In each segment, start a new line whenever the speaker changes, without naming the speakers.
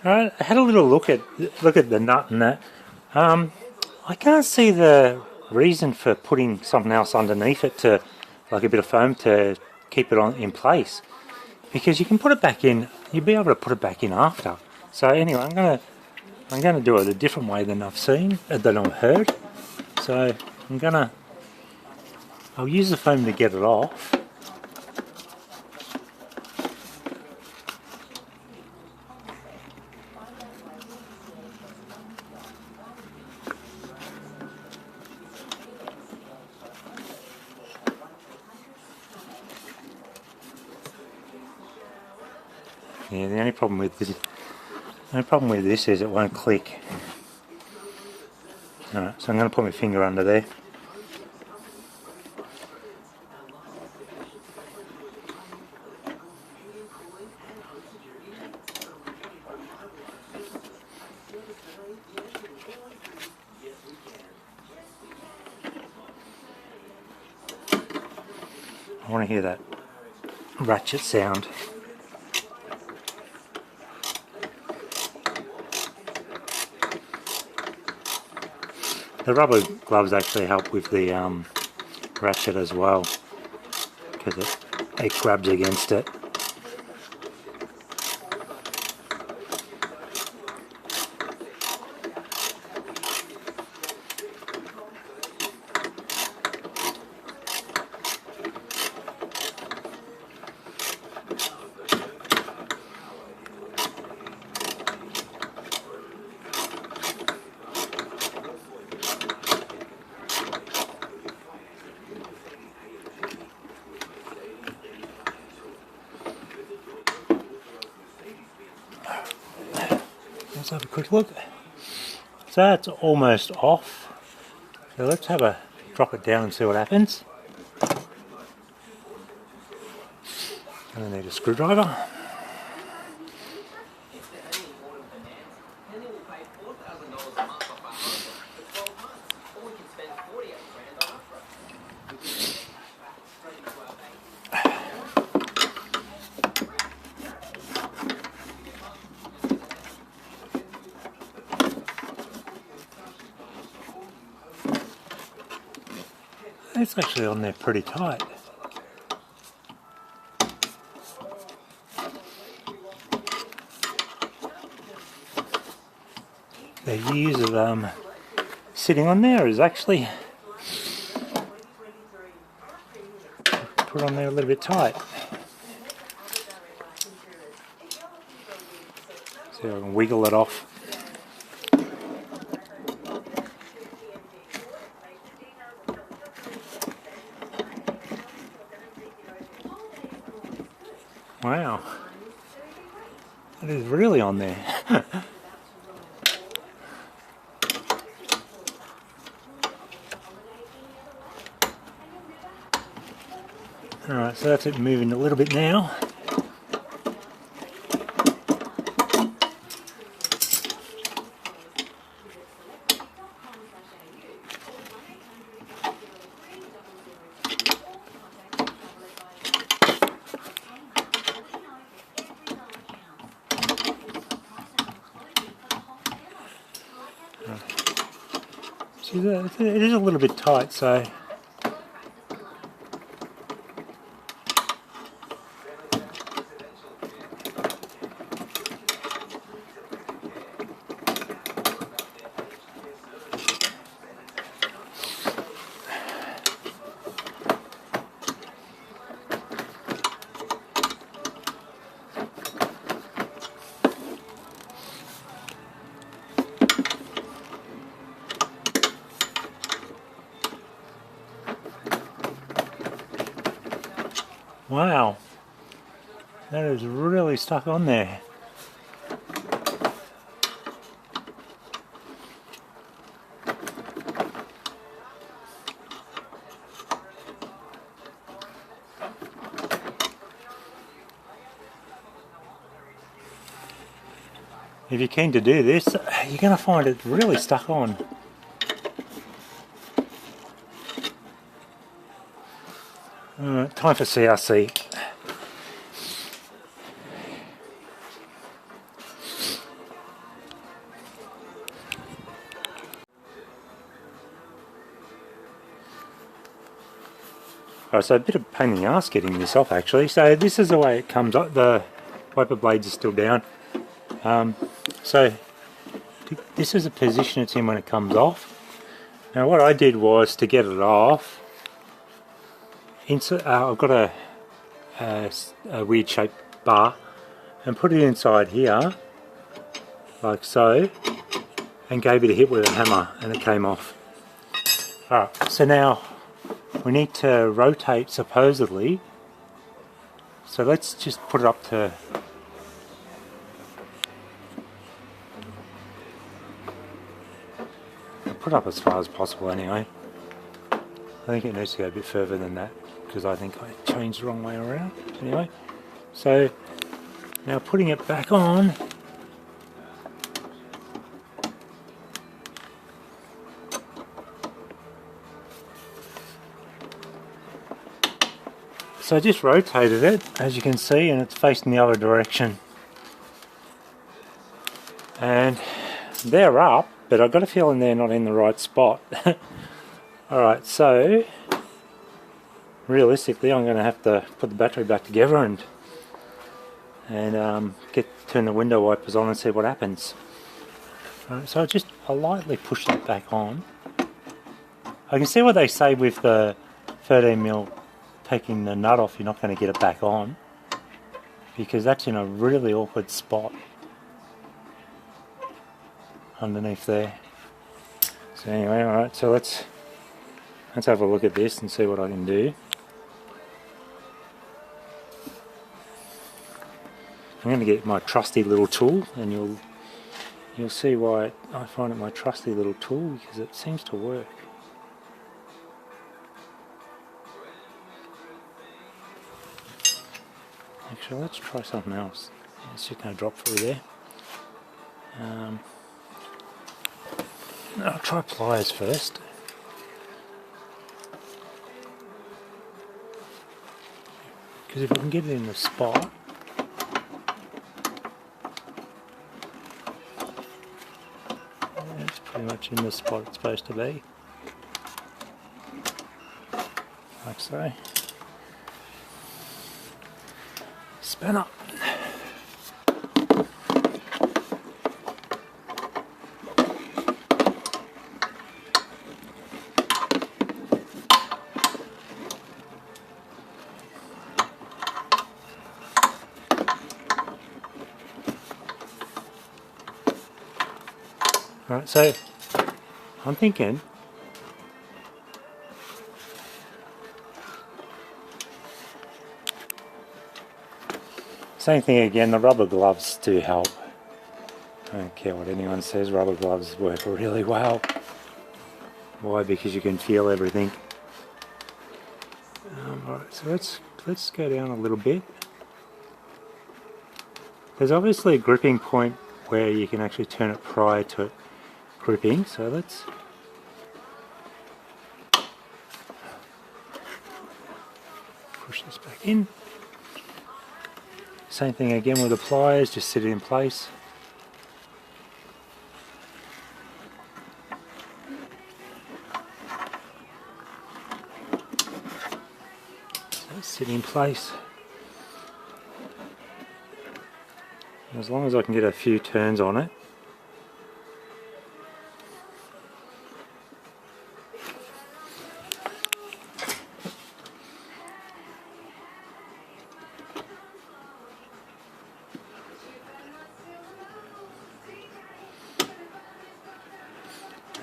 Alright, I had a little look at the nut and that. I can't see the reason for putting something else underneath it to, like a bit of foam to keep it in place, because you can put it back in. You'll be able to put it back in after. So anyway, I'm gonna do it a different way than I've seen, than I've heard. So I'll use the foam to get it off. Yeah, the only problem with this is it won't click. Alright, so I'm going to put my finger under there. I want to hear that ratchet sound. The rubber gloves actually help with the ratchet as well, because it grabs against it. Let's have a quick look. So that's almost off. So let's drop it down and see what happens. And I need a screwdriver. It's actually on there pretty tight. The years of sitting on there is actually put on there a little bit tight. See if I can wiggle it off. Wow, it is really on there. Alright, so that's it moving a little bit now. See, it is a little bit tight, so wow, that is really stuck on there. If you're keen to do this, you're going to find it really stuck on. Time for CRC. Alright, so a bit of pain in the ass getting this off actually. So this is the way it comes up. The wiper blades are still down. So this is the position it's in when it comes off. Now what I did was, to get it off, I've got a weird shaped bar and put it inside here like so, and gave it a hit with a hammer and it came off. Alright, so now we need to rotate supposedly, so let's just put it up to put it up as far as possible anyway. I think it needs to go a bit further than that because I think I changed the wrong way around. Anyway, so now putting it back on, so I just rotated it, as you can see, and it's facing the other direction. And they're up, but I've got a feeling they're not in the right spot. Alright, so realistically I'm going to have to put the battery back together and turn the window wipers on and see what happens. Alright, so I'll lightly push that back on. I can see what they say with the 13mm taking the nut off, you're not going to get it back on, because that's in a really awkward spot underneath there. So anyway, alright, so let's have a look at this and see what I can do. I'm going to get my trusty little tool, and you'll see why I find it my trusty little tool, because it seems to work. Actually, let's try something else. It's just going to drop through there. I'll try pliers first. Because if I can get it in the spot, it's pretty much in the spot it's supposed to be. Like so. Spin up. Right, so I'm thinking same thing again, the rubber gloves do help. I don't care what anyone says, rubber gloves work really well. Why? Because you can feel everything. Alright, so let's go down a little bit. There's obviously a gripping point where you can actually turn it prior to it gripping, so let's push this back in. Same thing again with the pliers, just sit it in place. So sit in place. And as long as I can get a few turns on it,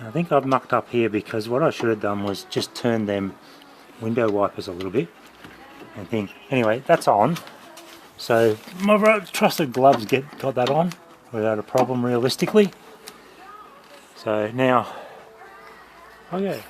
I think I've mucked up here, because what I should have done was just turn them window wipers a little bit and think. Anyway, that's on. So my trusted gloves got that on without a problem realistically. So now, okay.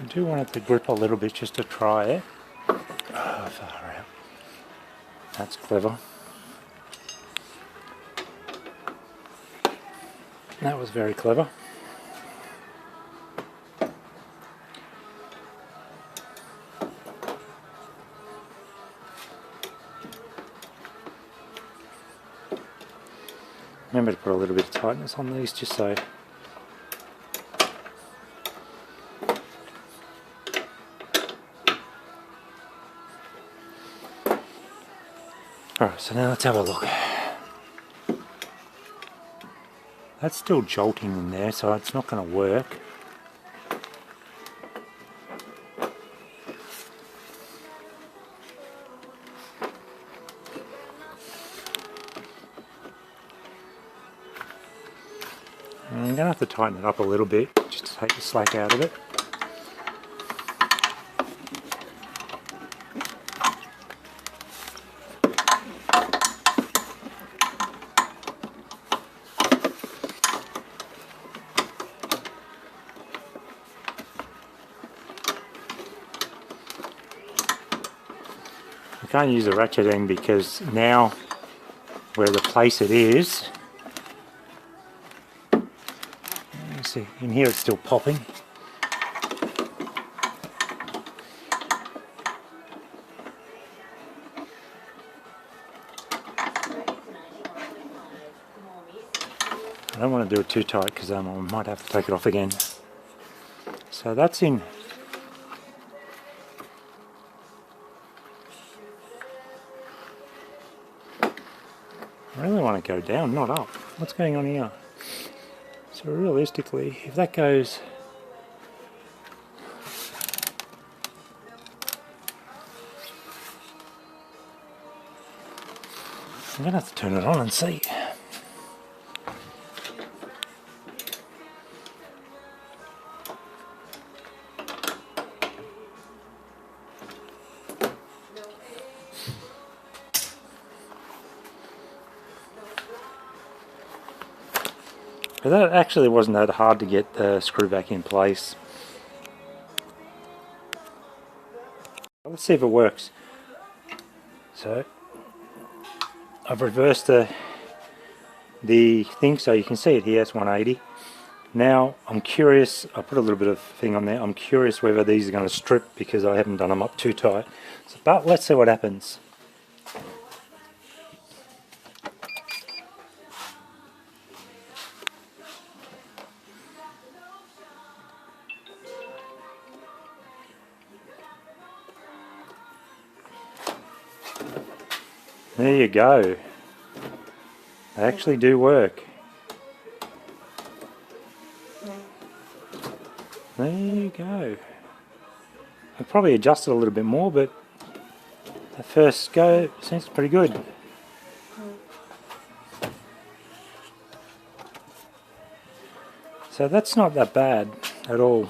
do want it to grip a little bit just to try it. Oh, far out. That's clever. That was very clever. Remember to put a little bit of tightness on these just so alright, so now let's have a look. That's still jolting in there, so it's not going to work. I'm going to have to tighten it up a little bit just to take the slack out of it. I can't use a ratchet end because now where the place it is, let's see, in here it's still popping. I don't want to do it too tight because I might have to take it off again. So that's in. I really want to go down, not up. What's going on here? So realistically, if that goes... I'm going to have to turn it on and see. But that actually wasn't that hard to get the screw back in place. Let's see if it works. So I've reversed the thing so you can see it here, it's 180. Now I'm curious, I put a little bit of thing on there, I'm curious whether these are going to strip because I haven't done them up too tight. So, but let's see what happens. There you go. They actually do work. There you go. I probably adjust it a little bit more, but the first go seems pretty good. So that's not that bad at all.